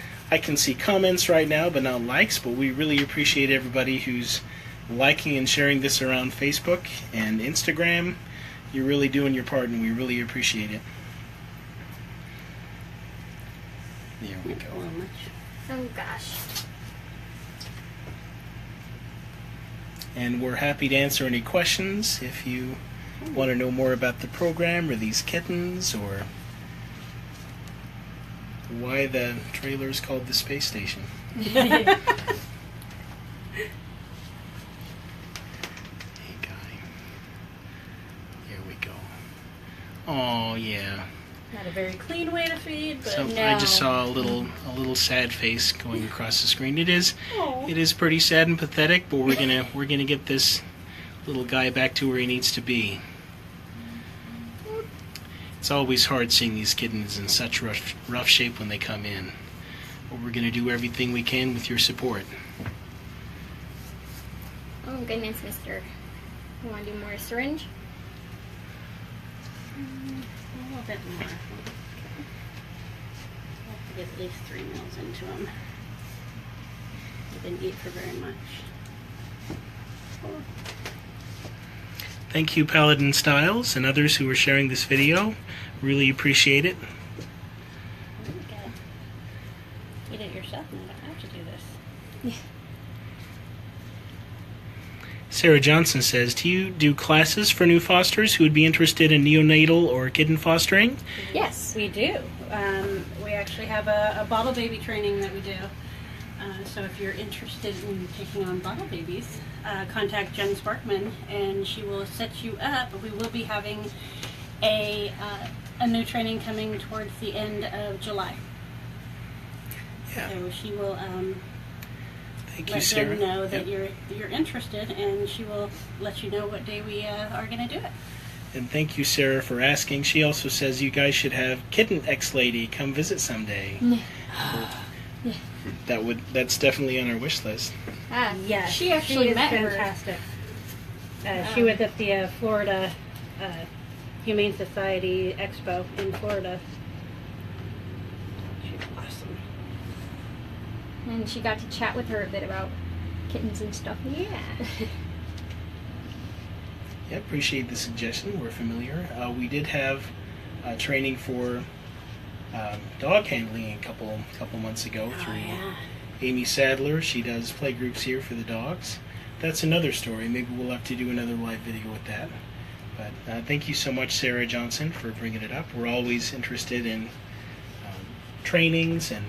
see comments right now, but not likes. But we really appreciate everybody who's liking and sharing this around Facebook and Instagram. You're really doing your part, and we really appreciate it. There we go. Oh gosh. And we're happy to answer any questions if you want to know more about the program or these kittens or why the trailer is called the space station. Hey, guy. Here we go. Oh, yeah. Not a very clean way to feed, but So no. I just saw a little sad face going across the screen. It is pretty sad and pathetic, but we're gonna get this little guy back to where he needs to be. It's always hard seeing these kittens in such rough shape when they come in. But we're gonna do everything we can with your support. Oh goodness, mister. You want to do more syringe? A little bit more. We'll have to get at least 3 meals into them. They didn't eat for very much. Thank you, Paladin Styles, and others who are sharing this video. Really appreciate it. You gotta eat it yourself and you don't have to do this. Sarah Johnson says, do you do classes for new fosters who would be interested in neonatal or kitten fostering? Yes, we do. We actually have a bottle baby training that we do. So if you're interested in taking on bottle babies, contact Jen Sparkman and she will set you up. We will be having a new training coming towards the end of July. Yeah. So she will Thank you, let Sarah. Jen know that Yep. you're interested, and she will let you know what day we are going to do it. And thank you, Sarah, for asking. She also says you guys should have Kitten X-Lady come visit someday. That's definitely on our wish list. Ah, Yes, she actually is met her. fantastic. She was at the Florida Humane Society Expo in Florida. She's awesome. And she got to chat with her a bit about kittens and stuff. Yeah. Yeah, appreciate the suggestion. We're familiar. We did have training for dog handling a couple months ago through Amy Sadler. She does play groups here for the dogs. That's another story. Maybe we'll have to do another live video with that. But thank you so much, Sarah Johnson, for bringing it up. We're always interested in trainings and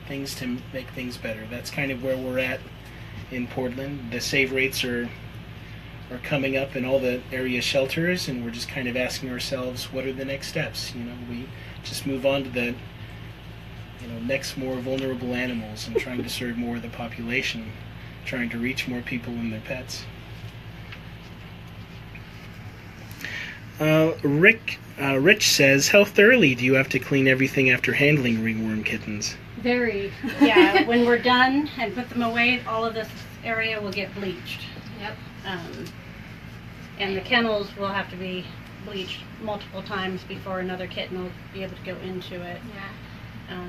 things to make things better. That's kind of where we're at in Portland. The save rates are coming up in all the area shelters, and we're just kind of asking ourselves, what are the next steps? We just move on to the next more vulnerable animals and trying to serve more of the population, trying to reach more people and their pets. Rich says, how thoroughly do you have to clean everything after handling ringworm kittens? Very. Yeah, when we're done and put them away, all of this area will get bleached. Yep. And the kennels will have to be bleached multiple times before another kitten will be able to go into it. Yeah.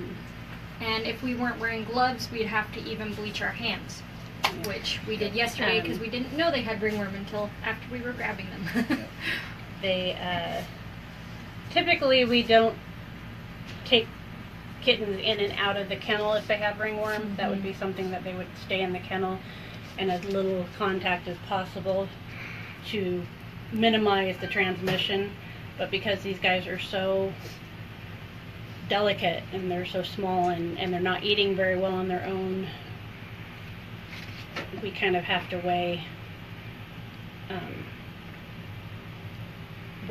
And if we weren't wearing gloves, we'd have to even bleach our hands, which we did yesterday because we didn't know they had ringworm until after we were grabbing them. They typically we don't take kittens in and out of the kennel if they have ringworm. Mm-hmm. That would be something that they would stay in the kennel and as little contact as possible to minimize the transmission. But because these guys are so delicate and they're so small and they're not eating very well on their own, we kind of have to weigh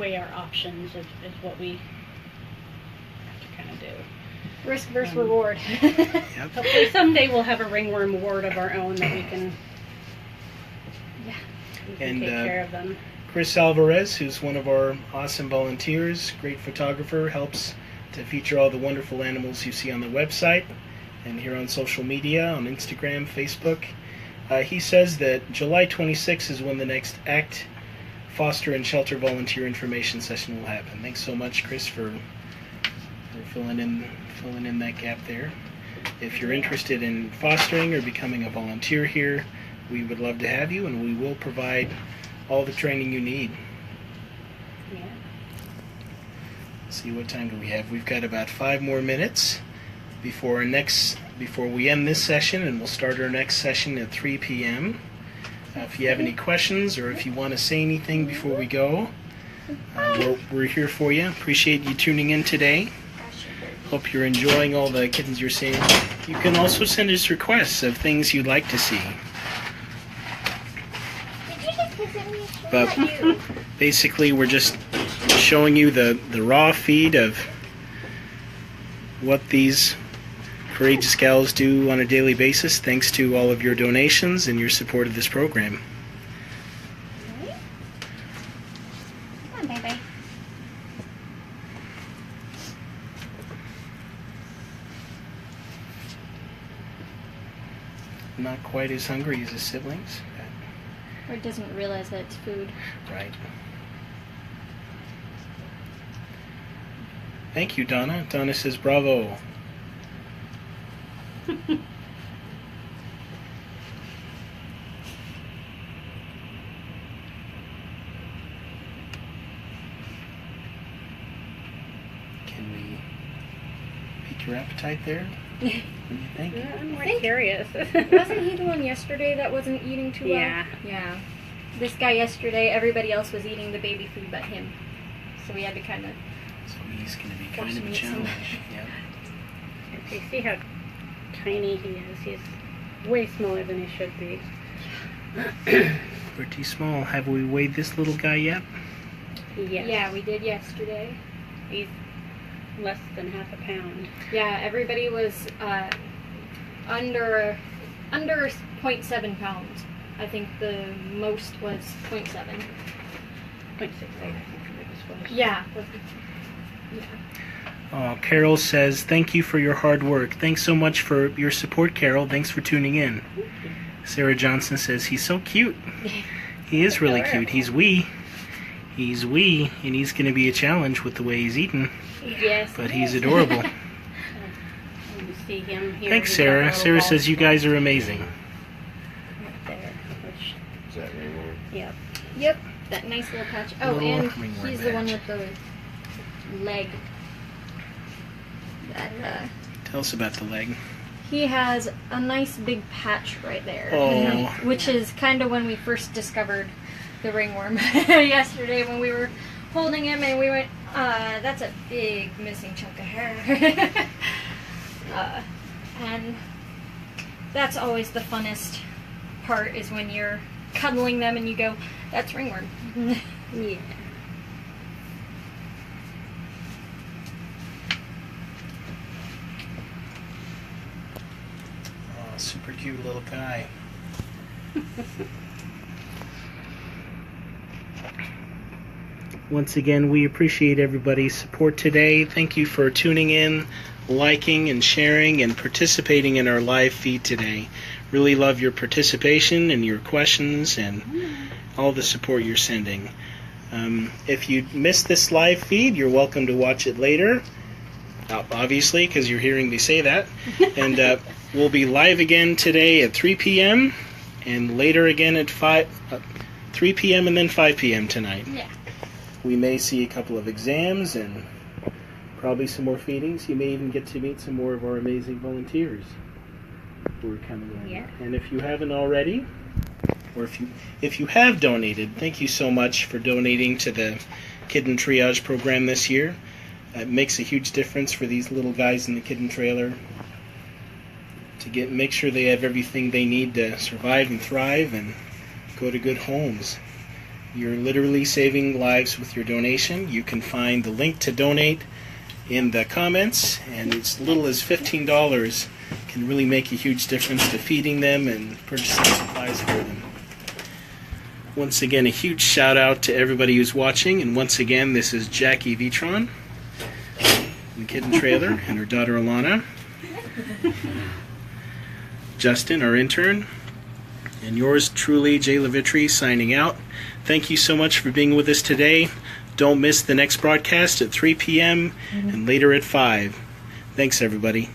weigh our options is what we have to kind of do. Risk versus reward. Yep. Hopefully someday we'll have a ringworm ward of our own that we can And, take care of them. Chris Alvarez, who's one of our awesome volunteers, great photographer, helps to feature all the wonderful animals you see on the website and here on social media, on Instagram, Facebook. He says that July 26th is when the next ACT Foster and Shelter Volunteer Information Session will happen. Thanks so much, Chris, for filling in that gap there. If you're interested in fostering or becoming a volunteer here, we would love to have you, and we will provide all the training you need. Yeah. Let's see, what time do we have? We've got about 5 more minutes before we end this session, and we'll start our next session at 3 p.m. If you have any questions or if you want to say anything before we go, we're here for you. Appreciate you tuning in today. Hope you're enjoying all the kittens you're seeing. You can also send us requests of things you'd like to see. But basically, we're just showing you the raw feed of what these courageous gals do on a daily basis, thanks to all of your donations and your support of this program. Come on, baby. Not quite as hungry as his siblings. Or doesn't realize that it's food. Right. Thank you, Donna. Donna says bravo. Can we pique your appetite there? What do you think? Yeah, I'm more curious. Wasn't he the one yesterday that wasn't eating too well? Yeah. Yeah. This guy yesterday, everybody else was eating the baby food but him. So we had to kind of... So he's going to be kind Force of a me some. challenge. Yeah. If you see how tiny he is, he's way smaller than he should be. Pretty small. Have we weighed this little guy yet? Yes. Yeah, we did yesterday. He's less than half a pound. Yeah, everybody was under 0.7 pounds. I think the most was 0.7. 0.68, I think the biggest was. Yeah. Oh, Carol says, thank you for your hard work. Thanks so much for your support, Carol. Thanks for tuning in. Sarah Johnson says, he's so cute. He is really cute. He's wee. He's wee, and he's going to be a challenge with the way he's eating. Yes. But he's adorable. You see him here. Thanks, He's got a Sarah. little Sarah ball says you guys are amazing. right there. Which, Is that ringworm? yeah. Yep. That nice little patch. Oh, Little and ringworm he's the one patch. with the leg. That, Tell us about the leg. he has a nice big patch right there. Oh. Which is kind of when we first discovered the ringworm yesterday when we were holding him and we went, that's a big missing chunk of hair. And that's always the funnest part, is when you're cuddling them and you go, that's ringworm. Yeah. Oh, super cute little guy. Once again, we appreciate everybody's support today. Thank you for tuning in, liking and sharing and participating in our live feed today. Really love your participation and your questions and all the support you're sending. If you missed this live feed, you're welcome to watch it later, obviously, because you're hearing me say that. And we'll be live again today at 3 p.m. and later again at 3 p.m. and then 5 p.m. tonight. Yeah. We may see a couple of exams and probably some more feedings. You may even get to meet some more of our amazing volunteers who are coming in. Yeah. And if you haven't already, or if you have donated, thank you so much for donating to the Kitten Triage program this year. It makes a huge difference for these little guys in the kitten trailer to make sure they have everything they need to survive and thrive and go to good homes. You're literally saving lives with your donation. You can find the link to donate in the comments, and as little as $15 can really make a huge difference to feeding them and purchasing supplies for them. Once again, a huge shout out to everybody who's watching, and once again, this is Jackie Vitron, the Kitten Trailer, and her daughter Alana, Justin, our intern, and yours truly, Jay Levitri, signing out. Thank you so much for being with us today. Don't miss the next broadcast at 3 p.m. and later at 5. Thanks, everybody.